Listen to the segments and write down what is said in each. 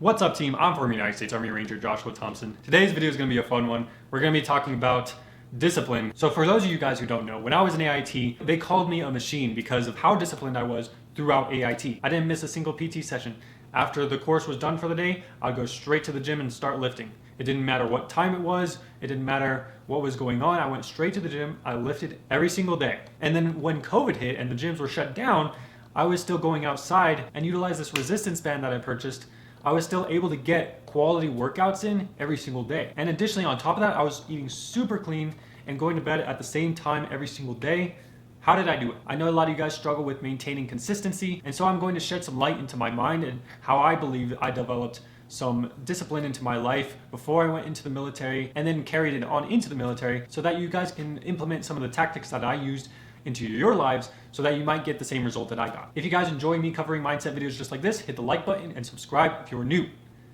What's up, team? I'm former United States Army Ranger Joshua Thompson. Today's video is going to be a fun one. We're going to be talking about discipline. So for those of you guys who don't know, when I was in AIT, they called me a machine because of how disciplined I was throughout AIT. I didn't miss a single PT session. After the course was done for the day, I'd go straight to the gym and start lifting. It didn't matter what time it was. It didn't matter what was going on. I went straight to the gym. I lifted every single day. And then when COVID hit and the gyms were shut down, I was still going outside and utilize this resistance band that I purchased. I was still able to get quality workouts in every single day. And additionally, on top of that, I was eating super clean and going to bed at the same time every single day. How did I do it? I know a lot of you guys struggle with maintaining consistency, and so I'm going to shed some light into my mind and how I believe I developed some discipline into my life before I went into the military and then carried it on into the military so that you guys can implement some of the tactics that I used into your lives so that you might get the same result that I got. If you guys enjoy me covering mindset videos just like this, hit the like button and subscribe if you're new.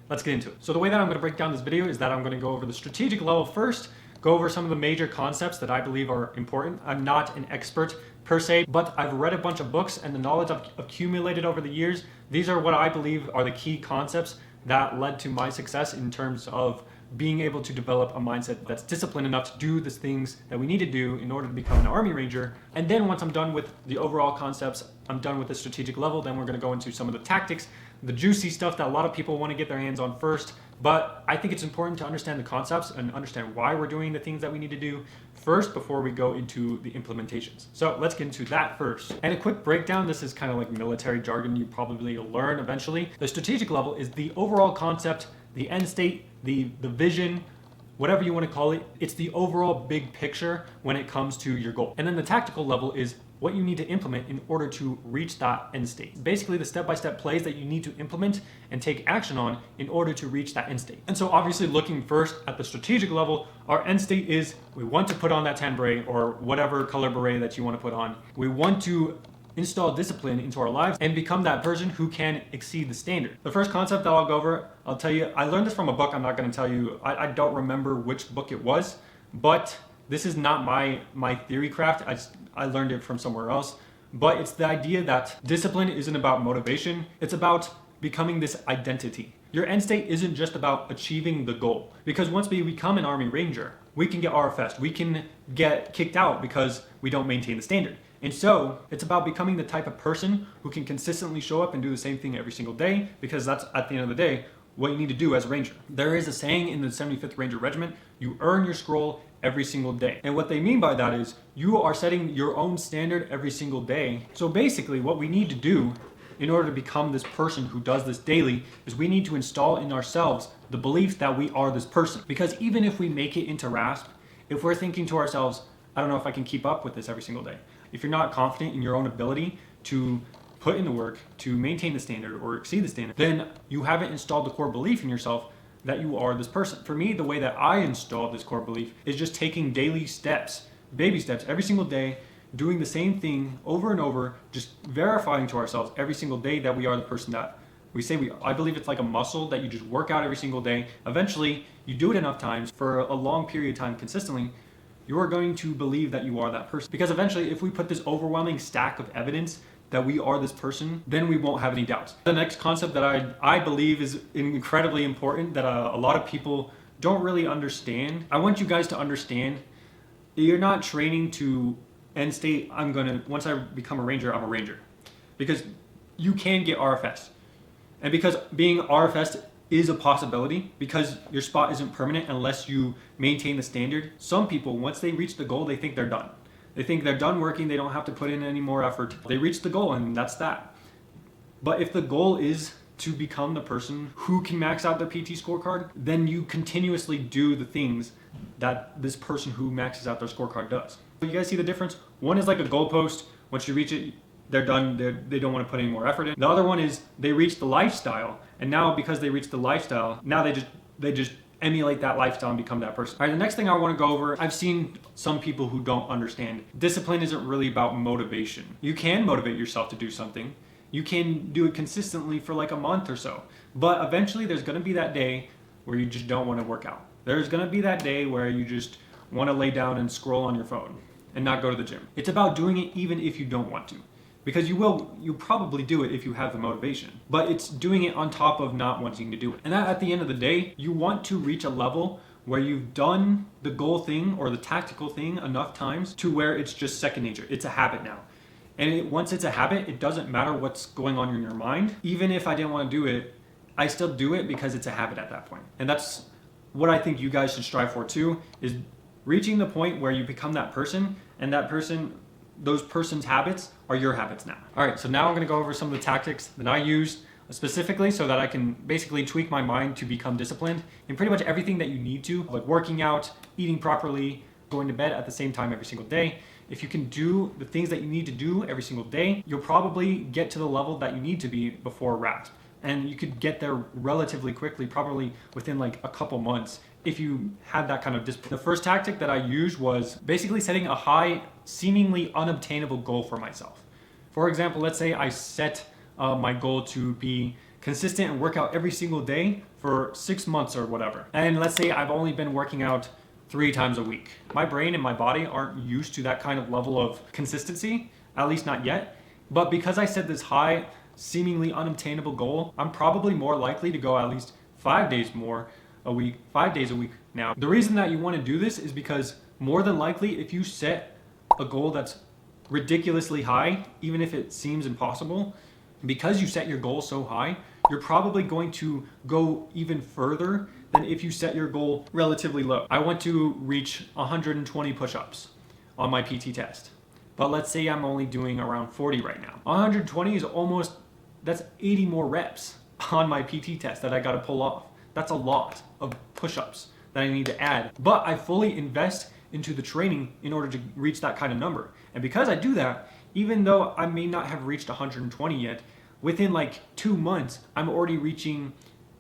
Let's get into it. So the way that I'm going to break down this video is that I'm going to go over the strategic level first, go over some of the major concepts that I believe are important. I'm not an expert per se, but I've read a bunch of books and the knowledge I've accumulated over the years. These are what I believe are the key concepts that led to my success in terms of being able to develop a mindset that's disciplined enough to do the things that we need to do in order to become an Army Ranger. And then once I'm done with the overall concepts, I'm done with the strategic level, then we're going to go into some of the tactics, the juicy stuff that a lot of people want to get their hands on first. But I think it's important to understand the concepts and understand why we're doing the things that we need to do first before we go into the implementations. So let's get into that first. And a quick breakdown, this is kind of like military jargon you probably learn eventually. The strategic level is the overall concept, the end state, the vision, whatever you want to call it. It's the overall big picture when it comes to your goal. And then the tactical level is what you need to implement in order to reach that end state. Basically the step-by-step plays that you need to implement and take action on in order to reach that end state. And so obviously looking first at the strategic level, our end state is we want to put on that tan beret or whatever color beret that you want to put on. We want to install discipline into our lives and become that person who can exceed the standard. The first concept that I'll go over, I'll tell you, I learned this from a book. I'm not going to tell you, I don't remember which book it was, but this is not my theory craft. I learned it from somewhere else. But it's the idea that discipline isn't about motivation. It's about becoming this identity. Your end state isn't just about achieving the goal. Because once we become an Army Ranger, we can get RFS'd. We can get kicked out because we don't maintain the standard. And so it's about becoming the type of person who can consistently show up and do the same thing every single day, because that's at the end of the day what you need to do as a Ranger. There is a saying in the 75th Ranger Regiment, you earn your scroll every single day. And what they mean by that is you are setting your own standard every single day. So basically what we need to do in order to become this person who does this daily is we need to install in ourselves the belief that we are this person. Because even if we make it into RASP, if we're thinking to ourselves, I don't know if I can keep up with this every single day. If you're not confident in your own ability to put in the work to maintain the standard or exceed the standard, then you haven't installed the core belief in yourself that you are this person. For me, the way that I installed this core belief is just taking daily steps, baby steps every single day, doing the same thing over and over, just verifying to ourselves every single day that we are the person that we say we are. I believe it's like a muscle that you just work out every single day. Eventually, you do it enough times for a long period of time consistently, you are going to believe that you are that person. Because eventually, if we put this overwhelming stack of evidence that we are this person, then we won't have any doubts. The next concept that I believe is incredibly important that a lot of people don't really understand. I want you guys to understand that you're not training to end state, once I become a Ranger, I'm a Ranger. Because you can get RFS. And because being RFS is a possibility, because your spot isn't permanent unless you maintain the standard. Some people, once they reach the goal, they think they're done. They think they're done working, they don't have to put in any more effort. They reach the goal and that's that. But if the goal is to become the person who can max out their PT scorecard, then you continuously do the things that this person who maxes out their scorecard does. You guys see the difference? One is like a goalpost. Once you reach it, they're done. They don't want to put any more effort in. The other one is they reach the lifestyle. And now because they reach the lifestyle, now they just emulate that lifestyle and become that person. All right, the next thing I want to go over, I've seen some people who don't understand. Discipline isn't really about motivation. You can motivate yourself to do something. You can do it consistently for like a month or so. But eventually there's going to be that day where you just don't want to work out. There's going to be that day where you just want to lay down and scroll on your phone and not go to the gym. It's about doing it even if you don't want to. because you probably do it if you have the motivation, but it's doing it on top of not wanting to do it. And that, at the end of the day, you want to reach a level where you've done the goal thing or the tactical thing enough times to where it's just second nature. It's a habit now. And once it's a habit, it doesn't matter what's going on in your mind. Even if I didn't want to do it, I still do it because it's a habit at that point. And that's what I think you guys should strive for too, is reaching the point where you become that person, and that person, those person's habits are your habits now. All right, so now I'm gonna go over some of the tactics that I use specifically so that I can basically tweak my mind to become disciplined in pretty much everything that you need to, like working out, eating properly, going to bed at the same time every single day. If you can do the things that you need to do every single day, you'll probably get to the level that you need to be before RASP. And you could get there relatively quickly, probably within like a couple months, if you had that kind of discipline. The first tactic that I used was basically setting a high, seemingly unobtainable goal for myself. For example, let's say I set my goal to be consistent and work out every single day for 6 months or whatever. And let's say I've only been working out 3 times a week. My brain and my body aren't used to that kind of level of consistency, at least not yet. But because I set this high, seemingly unobtainable goal, I'm probably more likely to go at least 5 days a week now. The reason that you want to do this is because more than likely, if you set a goal that's ridiculously high, even if it seems impossible, because you set your goal so high, you're probably going to go even further than if you set your goal relatively low. I want to reach 120 push-ups on my PT test, but let's say I'm only doing around 40 right now. 120 is that's 80 more reps on my PT test that I got to pull off. That's a lot of push-ups that I need to add, but I fully invest into the training in order to reach that kind of number. And because I do that, even though I may not have reached 120 yet, within like 2 months, I'm already reaching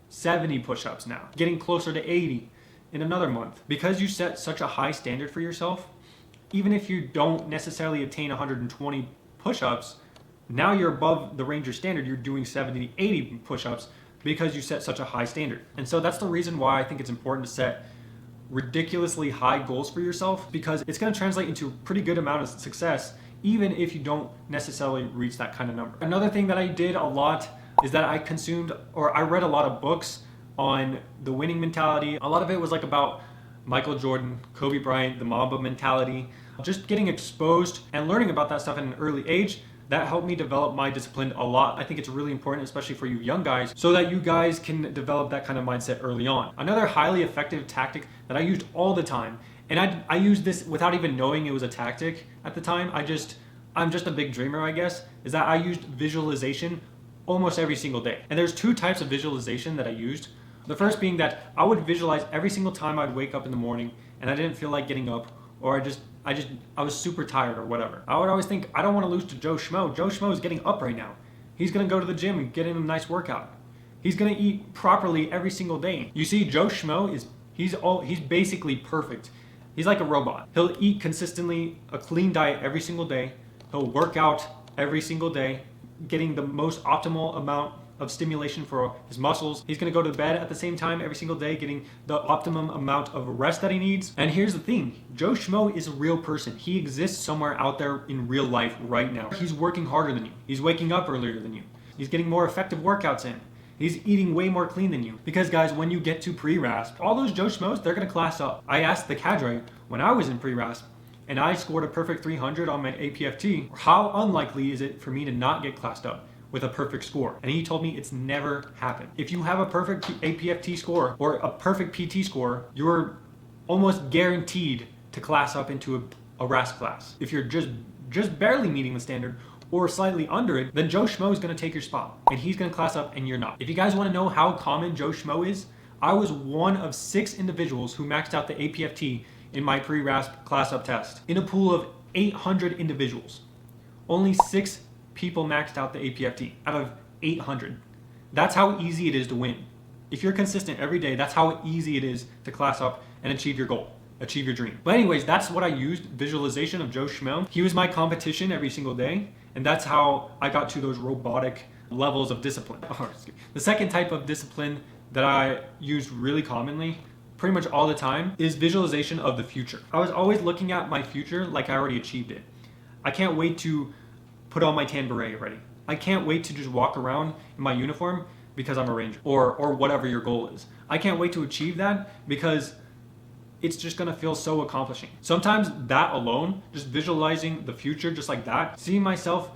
70 push-ups now, getting closer to 80 in another month. Because you set such a high standard for yourself, even if you don't necessarily attain 120 push-ups, now you're above the Ranger standard. You're doing 70, 80 push-ups because you set such a high standard. And so that's the reason why I think it's important to set ridiculously high goals for yourself, because it's going to translate into a pretty good amount of success even if you don't necessarily reach that kind of number. Another thing that I did a lot is that I read a lot of books on the winning mentality. A lot of it was like about Michael Jordan, Kobe Bryant, the Mamba mentality. Just getting exposed and learning about that stuff at an early age, that helped me develop my discipline a lot. I think it's really important, especially for you young guys, so that you guys can develop that kind of mindset early on. Another highly effective tactic that I used all the time, and I used this without even knowing it was a tactic at the time, I'm just a big dreamer, I guess, is that I used visualization almost every single day. And there's 2 types of visualization that I used. The first being that I would visualize every single time I'd wake up in the morning and I didn't feel like getting up, or I was super tired or whatever. I would always think, I don't want to lose to Joe Schmo. Joe Schmo is getting up right now. He's going to go to the gym and get in a nice workout. He's going to eat properly every single day. You see, Joe Schmo he's basically perfect. He's like a robot. He'll eat consistently a clean diet every single day. He'll work out every single day, getting the most optimal amount of stimulation for his muscles. He's gonna go to bed at the same time every single day, getting the optimum amount of rest that he needs. And here's the thing, Joe Schmo is a real person. He exists somewhere out there in real life right now. He's working harder than you. He's waking up earlier than you. He's getting more effective workouts in. He's eating way more clean than you. Because guys, when you get to pre-RASP, all those Joe Schmoes, they're gonna class up. I asked the cadre when I was in pre-RASP, and I scored a perfect 300 on my APFT, how unlikely is it for me to not get classed up with a perfect score? And he told me it's never happened. If you have a perfect APFT score or a perfect PT score, you're almost guaranteed to class up into a RASP class. If you're just barely meeting the standard or slightly under it, then Joe Schmo is gonna take your spot and he's gonna class up and you're not. If you guys wanna know how common Joe Schmo is, I was one of 6 individuals who maxed out the APFT in my pre-RASP class up test. In a pool of 800 individuals, only 6 people maxed out the APFT out of 800. That's how easy it is to win. If you're consistent every day, that's how easy it is to class up and achieve your goal, achieve your dream. But anyways, that's what I used, visualization of Joe Schmo. He was my competition every single day, and that's how I got to those robotic levels of discipline. The second type of discipline that I used really commonly, pretty much all the time, is visualization of the future. I was always looking at my future like I already achieved it. I can't wait to put on my tan beret already. I can't wait to just walk around in my uniform because I'm a ranger, or whatever your goal is. I can't wait to achieve that because it's just gonna feel so accomplishing. Sometimes that alone, just visualizing the future just like that, seeing myself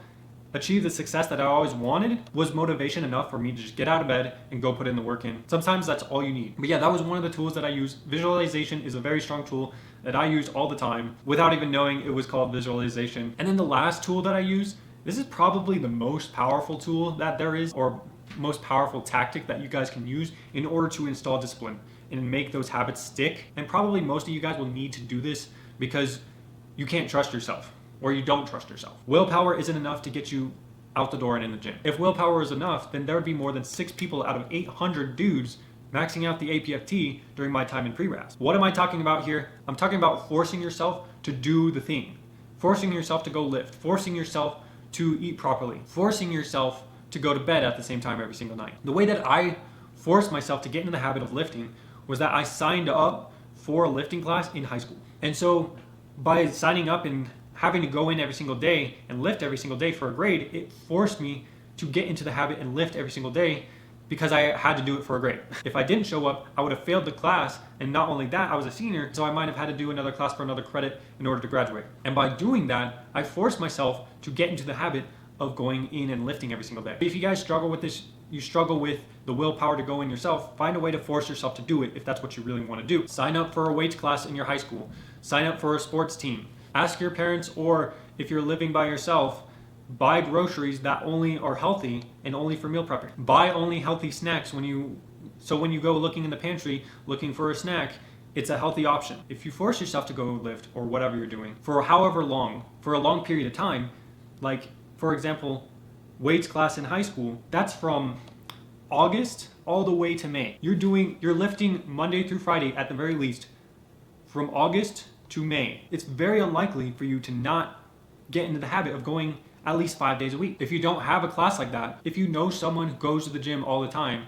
achieve the success that I always wanted, was motivation enough for me to just get out of bed and go put in the work in. Sometimes that's all you need. But yeah, that was one of the tools that I use. Visualization is a very strong tool that I use all the time without even knowing it was called visualization. And then the last tool that I use, this is probably the most powerful tool that there is, or most powerful tactic that you guys can use in order to install discipline and make those habits stick. And probably most of you guys will need to do this because you can't trust yourself, or you don't trust yourself. Willpower isn't enough to get you out the door and in the gym. If willpower is enough, then there would be more than 6 people out of 800 dudes maxing out the APFT during my time in pre-RASP. What am I talking about here? I'm talking about forcing yourself to do the thing. Forcing yourself to go lift. Forcing yourself to eat properly. Forcing yourself to go to bed at the same time every single night. The way that I forced myself to get into the habit of lifting was that I signed up for a lifting class in high school. And so by signing up and having to go in every single day and lift every single day for a grade, it forced me to get into the habit and lift every single day because I had to do it for a grade. If I didn't show up, I would have failed the class, and not only that, I was a senior, so I might have had to do another class for another credit in order to graduate. And by doing that, I forced myself to get into the habit of going in and lifting every single day. If you guys struggle with this, you struggle with the willpower to go in yourself, find a way to force yourself to do it if that's what you really want to do. Sign up for a weights class in your high school. Sign up for a sports team. Ask your parents, or if you're living by yourself, buy groceries that only are healthy and only for meal prepping. Buy only healthy snacks when you go looking in the pantry looking for a snack, it's a healthy option. If you force yourself to go lift or whatever you're doing for however long, for a long period of time, like for example, weights class in high school, that's from August all the way to May. You're lifting Monday through Friday at the very least from August to May. It's very unlikely for you to not get into the habit of going at least 5 days a week. If you don't have a class like that, if you know someone who goes to the gym all the time,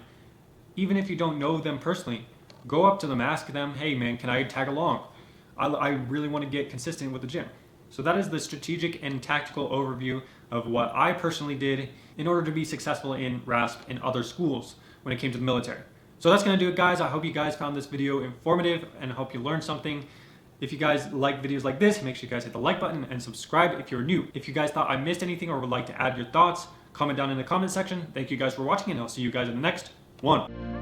even if you don't know them personally, go up to them, ask them, hey man, can I tag along? I really want to get consistent with the gym. So that is the strategic and tactical overview of what I personally did in order to be successful in RASP and other schools when it came to the military. So that's gonna do it, guys. I hope you guys found this video informative and I hope you learned something. If you guys like videos like this, make sure you guys hit the like button and subscribe if you're new. If you guys thought I missed anything or would like to add your thoughts, comment down in the comment section. Thank you guys for watching, and I'll see you guys in the next one.